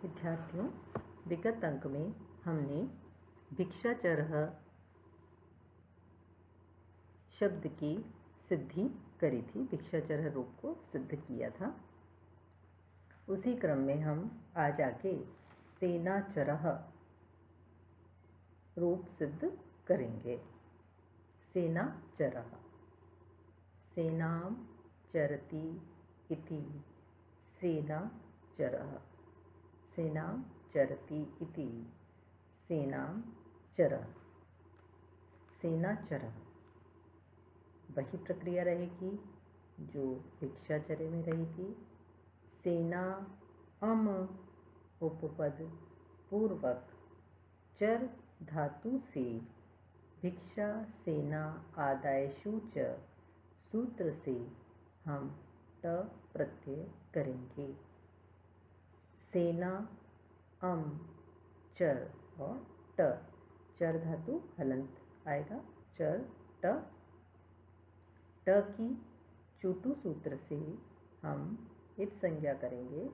विद्यार्थियों, विगत अंक में हमने भिक्षाचरः शब्द की सिद्धि करी थी, भिक्षाचरः रूप को सिद्ध किया था। उसी क्रम में हम आज आके सेनाचरः रूप सिद्ध करेंगे। सेनाचरः, सेनां चरति इति सेनाचरः, सेनां चरति इति सेनाचरः। सेनाचरः वही प्रक्रिया रहेगी जो भिक्षाचर्य में रही थी। सेना अम उपपद पूर्वक चर धातु से भिक्षा सेना आदायशु च सूत्र से हम ट प्रत्यय करेंगे। सेना अम चर और ट, चर धातु हलंत आएगा, चर ट। ट की चुटु सूत्र से हम इत संज्ञा करेंगे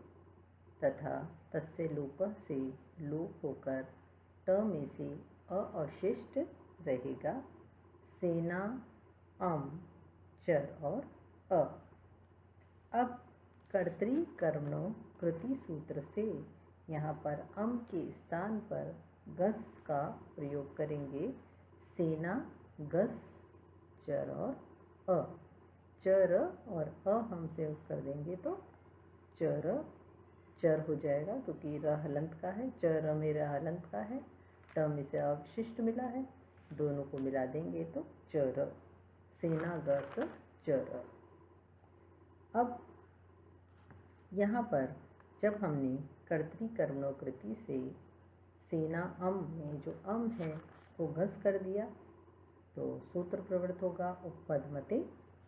तथा तस्य लोपः से लोप होकर ट में से अ अवशिष्ट रहेगा। सेना अम चर और अ। अब कर्तरी कर्मणो कृति सूत्र से यहाँ पर अम के स्थान पर गस का प्रयोग करेंगे। सेना गस चर और अ, चर और अ हम से कर देंगे तो चर चर हो जाएगा, क्योंकि र हलंत का है, चर में र हलंत का है, ट में से अवशिष्ट मिला है, दोनों को मिला देंगे तो चर, सेना गस चर। अब यहाँ पर जब हमने कर्तरी कर्मणो कृति से सेना अम में जो अम है उसको घस कर दिया तो सूत्र प्रवृत्त होगा उपपद मते,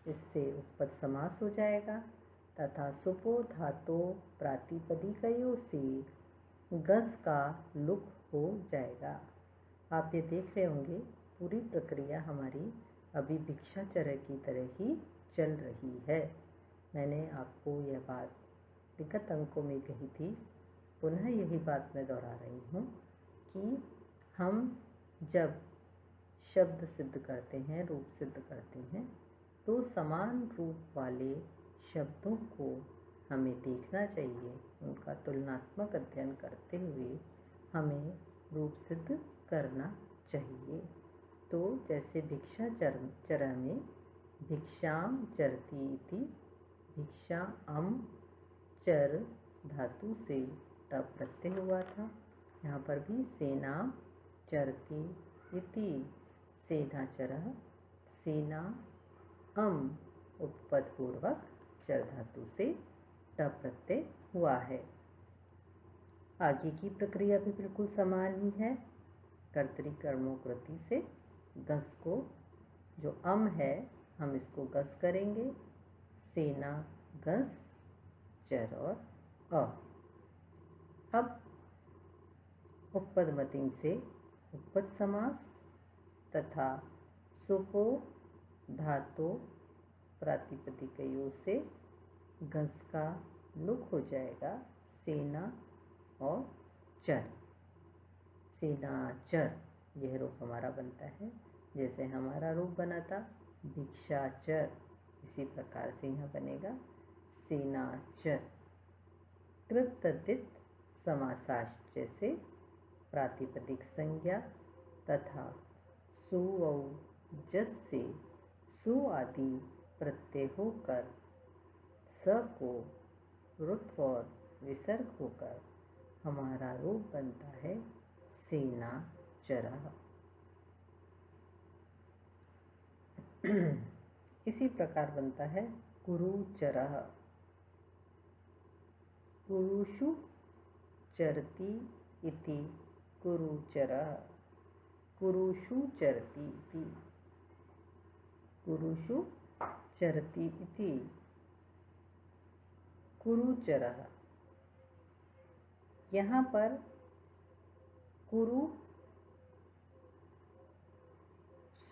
इससे उपपद समास हो जाएगा तथा सुपो धातो प्रातिपदिकयों से गस का लुक हो जाएगा। आप ये देख रहे होंगे पूरी प्रक्रिया हमारी अभी भिक्षाचर्य की तरह ही चल रही है। मैंने आपको यह बात विगत अंकों में कही थी, पुनः यही बात मैं दोहरा रही हूँ कि हम जब शब्द सिद्ध करते हैं, रूप सिद्ध करते हैं, तो समान रूप वाले शब्दों को हमें देखना चाहिए। उनका तुलनात्मक अध्ययन करते हुए हमें रूप सिद्ध करना चाहिए। तो जैसे भिक्षाचर्य में भिक्षाम चरति इति भिक्षा अम चर धातु से ट प्रत्यय हुआ था, यहाँ पर भी सेना चरति इति सेनाचरः, सेना अम उपपद पूर्वक चर धातु से ट प्रत्यय हुआ है। आगे की प्रक्रिया भी बिल्कुल समान ही है। कर्तरी कर्मो कृति से गस को, जो अम है हम इसको गस करेंगे, सेना गस चर और अ। अब उपपद मतिंग से उपपद समास तथा सुपो धातो प्रातिपदिकयों से गस का लुक हो जाएगा सेना और चर, सेनाचर यह रूप हमारा बनता है। जैसे हमारा रूप बना था भिक्षाचर, इसी प्रकार से यहाँ बनेगा सेनाचर। कृत तद्धित समासाश्च से प्रातिपदिक संज्ञा तथा सु औ जस से सु आदि प्रत्यय होकर स को रुत्व और विसर्ग होकर हमारा रूप बनता है सेनाचरः। इसी प्रकार बनता है कुरुचरः, कुरुषु चरति इति कुरुचरः, कुरुषु चरति इति, कुरुषु चरति इति कुरुचरः। यहाँ पर कुरु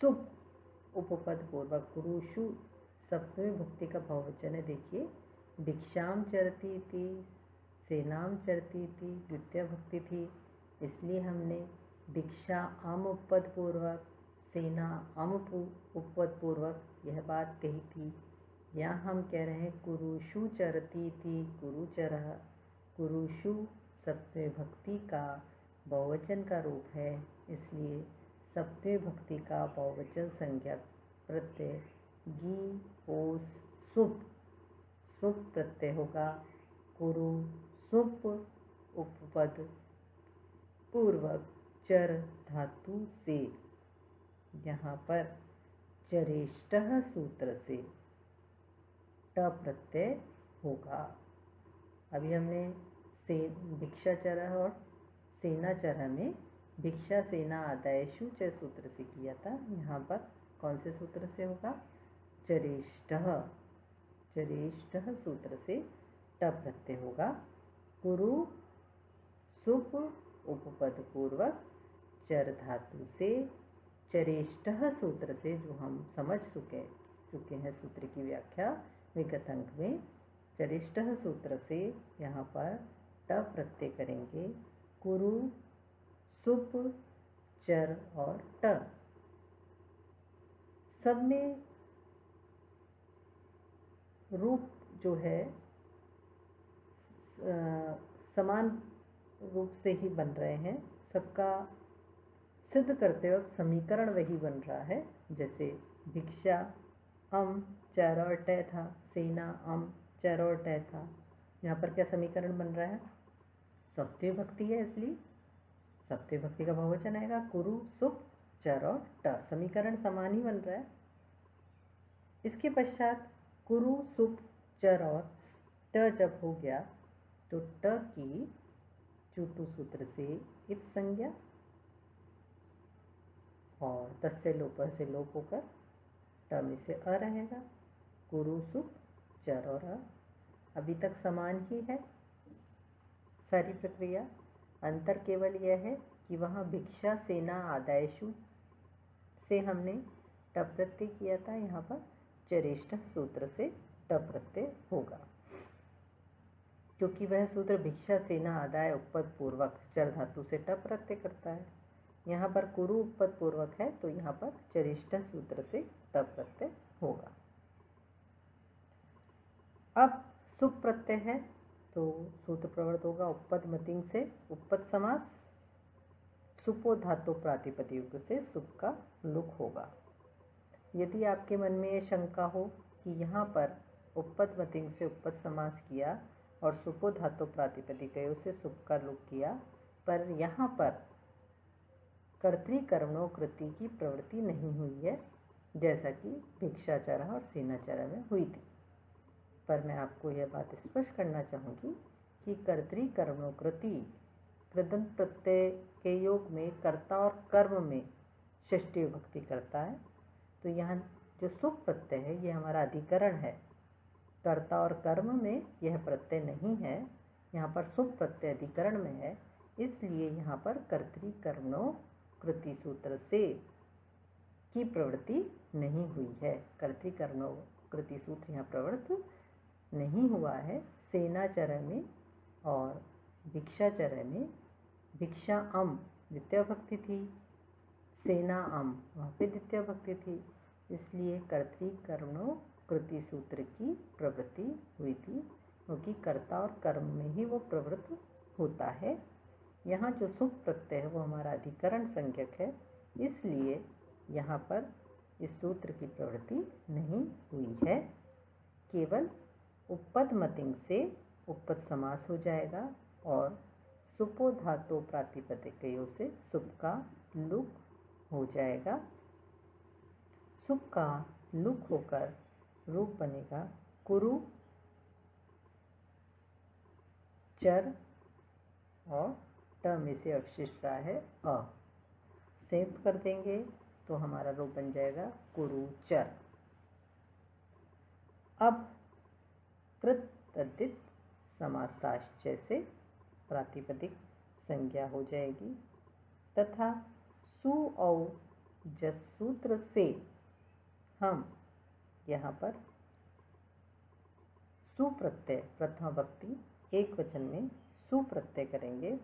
सुप उपपद पूर्वक कुरुषु सप्तमी भक्ति का बहुवचन है। देखिए भिक्षाम चरति इति सेनाम चरती थी द्वितीय भक्ति थी, इसलिए हमने भिक्षा अम उपपद पूर्वक, सेना अम उपपद पूर्वक यह बात कही थी। यहाँ हम कह रहे हैं कुरुषु चरती थी, कुरुचरः। कुरुषु सप्तमी भक्ति का बहुवचन का रूप है, इसलिए सप्तमी भक्ति का बहुवचन संज्ञक प्रत्यय गी ओस सुप सुप प्रत्यय होगा। कुरु सुप उपपद पूर्वक चर धातु से, यहाँ पर चरेष्टः सूत्र से ट प्रत्यय होगा। अभी हमने से भिक्षाचरः और सेनाचरः में भिक्षा सेना आदायशु च सूत्र से किया था। यहाँ पर कौन से सूत्र से होगा? चरेष्टः, चरेष्टः सूत्र से ट प्रत्यय होगा। कुरु सुप उपपद पूर्वक चर धातु से चरेष्टः सूत्र से, जो हम समझ चुके हैं सूत्र की व्याख्या विगत अंक में, चरेष्टः सूत्र से यहाँ पर ट प्रत्यय करेंगे। कुरु सुप चर और ट सब में रूप जो है समान रूप से ही बन रहे हैं। सबका सिद्ध करते वक्त समीकरण वही बन रहा है। जैसे भिक्षा अम चर और ट था, सेना अम चर और ट था। यहाँ पर क्या समीकरण बन रहा है? सप्तमी भक्ति है, इसलिए सप्तमी भक्ति का बहुवचन आएगा कुरु सुप चर और ट। समीकरण समान ही बन रहा है। इसके पश्चात कुरु सुप चर और ट जब हो गया तो ट की चूटू सूत्र से इत संज्ञा और तस्य लोप से लोप होकर ट में से अ रहेगा। कुरु सुप चर और अ अभी तक समान ही है सारी प्रक्रिया। अंतर केवल यह है कि वहाँ भिक्षा सेना आदायशु से हमने ट प्रत्यय किया था, यहाँ पर चरेष्टः सूत्र से ट प्रत्यय होगा, क्योंकि वह सूत्र भिक्षा सेना आदाय उपपद पूर्वक चर धातु से ट प्रत्यय करता है। यहाँ पर कुरु उपपद पूर्वक है तो यहाँ पर चरेष्टः सूत्र से ट प्रत्यय होगा। अब सुप प्रत्यय है तो सूत्र प्रवृत्त होगा उपपद मतिंग से उपपद समास, सुपो धातु प्रातिपदिक से सुप का लुक होगा। यदि आपके मन में ये शंका हो कि यहाँ पर उपपद मतिंग से उपपद समास किया और सुपो धातु प्रातिपदिकयों से सुप का लुक किया, पर यहाँ पर कर्तृकर्मणों कृति की प्रवृत्ति नहीं हुई है, जैसा कि भिक्षाचरः और सेनाचरः में हुई थी। पर मैं आपको यह बात स्पष्ट करना चाहूँगी कि कर्तृकर्मणों कृति कृदंत प्रत्यय के योग में कर्ता और कर्म में षष्ठी विभक्ति करता है। तो यहाँ जो सुप प्रत्यय है ये हमारा अधिकरण है। कर्ता और कर्म में यह प्रत्यय नहीं है, यहाँ पर सुप प्रत्यय अधिकरण में है, इसलिए यहाँ पर कर्तृकर्मणों कृति सूत्र से की प्रवृत्ति नहीं हुई है। कर्तृकर्मणों कृति सूत्र यहाँ प्रवृत्त नहीं हुआ है। सेनाचरः में और भिक्षाचरः में भिक्षा अम द्वितीय भक्ति थी, सेना अम वहाँ पे द्वितीय भक्ति थी, इसलिए कर्तृकर्मणों कृति सूत्र की प्रवृत्ति हुई थी, क्योंकि कर्ता और कर्म में ही वो प्रवृत्त होता है। यहाँ जो सुप प्रत्यय है वो हमारा अधिकरण संज्ञक है, इसलिए यहाँ पर इस सूत्र की प्रवृत्ति नहीं हुई है। केवल उपपद मतिंग से उपपद समास हो जाएगा और सुपो धातु प्रातिपदिकयों से सुप का लुक हो जाएगा। सुप का लुक होकर रूप बनेगा कुरु चर और ट में से अवशिष्ट रहा है अ। संयुक्त कर देंगे तो हमारा रूप बन जाएगा कुरु चर। अब कृत तद्धित समासाश्चय से प्रातिपदिक संज्ञा हो जाएगी तथा सु औ जस सूत्र से हम यहाँ पर सुप्रत्यय प्रथम भक्ति एक वचन में सु प्रत्यय करेंगे।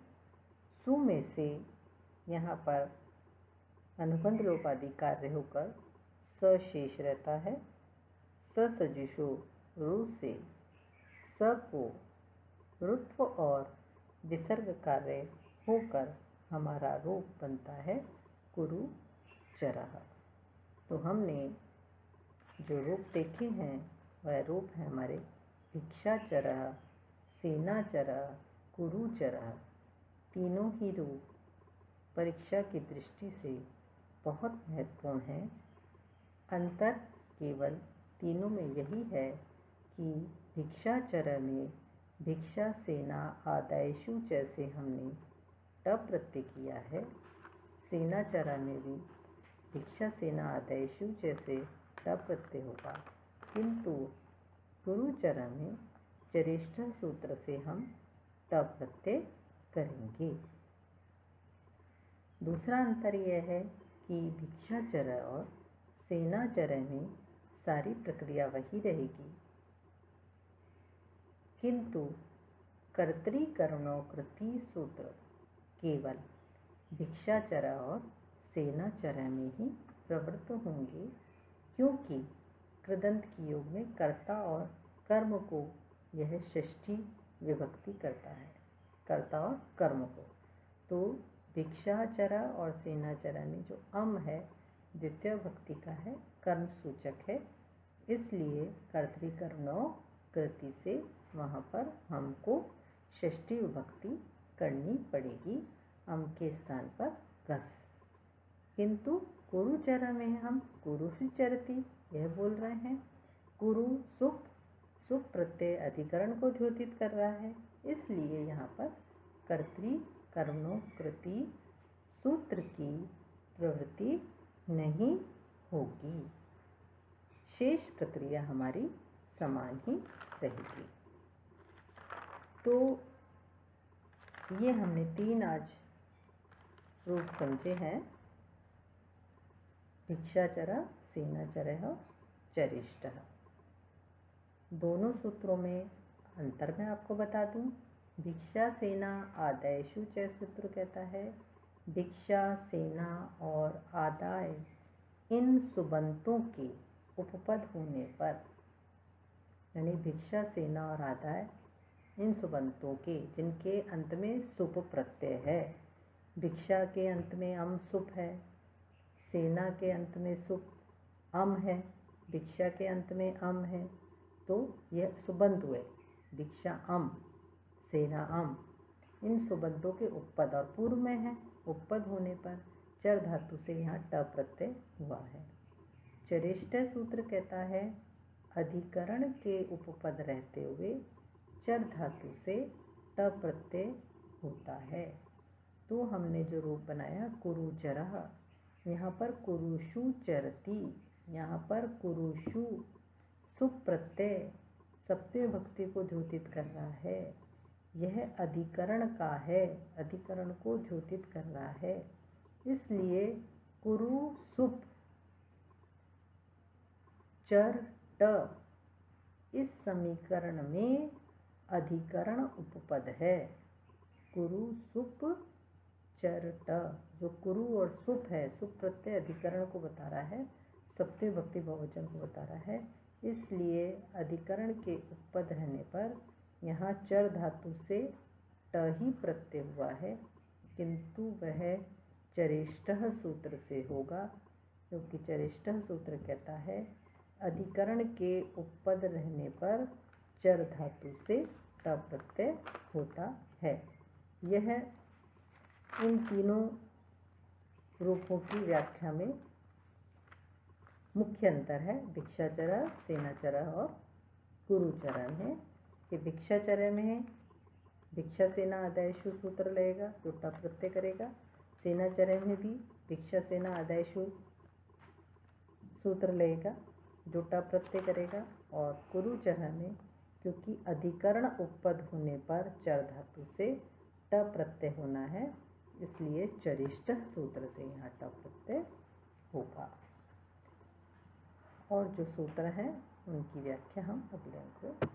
सु में से यहाँ पर अनुबंध लोप आदि कार्य होकर स शेष रहता है। स सजुषो रु से स को रुत्व और विसर्ग कार्य होकर हमारा रूप बनता है कुरु चरः। तो हमने जो रूप देखे हैं वह रूप है हमारे भिक्षाचरः, सेनाचरः, कुरुचरः। तीनों ही रूप परीक्षा की दृष्टि से बहुत महत्वपूर्ण हैं। अंतर केवल तीनों में यही है कि भिक्षाचरः में भिक्षा सेना आदायशु जैसे हमने ट प्रत्यय किया है। सेनाचरः में भी भिक्षा सेना आदायशु जैसे ट प्रत्यय होगा, किंतु कुरुचरः में चरिष्ठ सूत्र से हम ट प्रत्यय करेंगे। दूसरा अंतर यह है कि भिक्षाचरः और सेनाचरः में सारी प्रक्रिया वही रहेगी, किंतु कर्तृकरणों कृति सूत्र केवल भिक्षाचरः और सेनाचरः में ही प्रवृत्त होंगे, क्योंकि कृदंत की योग में कर्ता और कर्म को यह षष्ठी विभक्ति करता है, कर्ता और कर्म को। तो भिक्षाचरः और सेनाचरः में जो अम है द्वितीय भक्ति का है, कर्म सूचक है, इसलिए कर्तृकरणों कृति से वहाँ पर हमको षष्ठी विभक्ति करनी पड़ेगी, अम के स्थान पर घस। किंतु कुरुचरः में हम कुरुषु चरति यह बोल रहे हैं। कुरु सुप, सुप प्रत्यय अधिकरण को द्योतित कर रहा है, इसलिए यहाँ पर कर्तृकरणों कृति सूत्र की प्रवृत्ति नहीं होगी, शेष प्रक्रिया हमारी समान ही रहेगी। तो ये हमने तीन आज रूप समझे हैं, भिक्षाचरः, सेनाचरः, चरिष्ठः। दोनों सूत्रों में अंतर मैं आपको बता दूं। भिक्षा सेना आदायशु च सूत्र कहता है भिक्षा सेना और आदाय इन सुबंतों के उपपद होने पर, यानी भिक्षा सेना और आदाय इन सुबंतों के जिनके अंत में सुप प्रत्यय है, भिक्षा के अंत में अम सुप है, सेना के अंत में सुप अम है, भिक्षा के अंत में अम है, तो यह सुबंत हुए भिक्षा अम सेना अम। इन सुबंतों के उपपद और पूर्व में है, उपपद होने पर चर धातु से यहाँ ट प्रत्यय हुआ है। चरिष्ठ सूत्र कहता है अधिकरण के उपपद रहते हुए चर धातु से ट प्रत्यय होता है। तो हमने जो रूप बनाया कुरुचरः, यहाँ पर कुरुषु चरति, यहाँ पर कुरुषु सुप प्रत्यय सप्तमी भक्ति को द्योतित कर रहा है, यह अधिकरण का है, अधिकरण को द्योतित कर रहा है, इसलिए कुरु सुप चर ट इस समीकरण में अधिकरण उपपद है। कुरु सुप चर ट, जो कुरु और सुप है, सुप प्रत्यय अधिकरण को बता रहा है, सप्तमी भक्ति बहुवचन को बता रहा है, इसलिए अधिकरण के उपपद रहने पर यहाँ चर धातु से ट ही प्रत्यय हुआ है, किंतु वह चरिष्ठः सूत्र से होगा, क्योंकि चरिष्ठः सूत्र कहता है अधिकरण के उपपद रहने पर चर धातु से ट प्रत्यय होता है। यह इन तीनों रूपों की व्याख्या में मुख्य अंतर है भिक्षाचरः, सेनाचरः और कुरुचरः में। कि भिक्षाचरः में भिक्षा सेना आदायशु सूत्र लगेगा जो ट प्रत्यय करेगा, सेनाचरः में भी भिक्षा सेना आदायशु सूत्र लगेगा जो ट प्रत्यय करेगा, और कुरुचरः में क्योंकि अधिकरण उपपद होने पर चर धातु से ट प्रत्यय होना है, इसलिए चरिष्ठ सूत्र से यहाँ ट प्रत्यय होगा। और जो सूत्र हैं उनकी व्याख्या हम अगले अंक में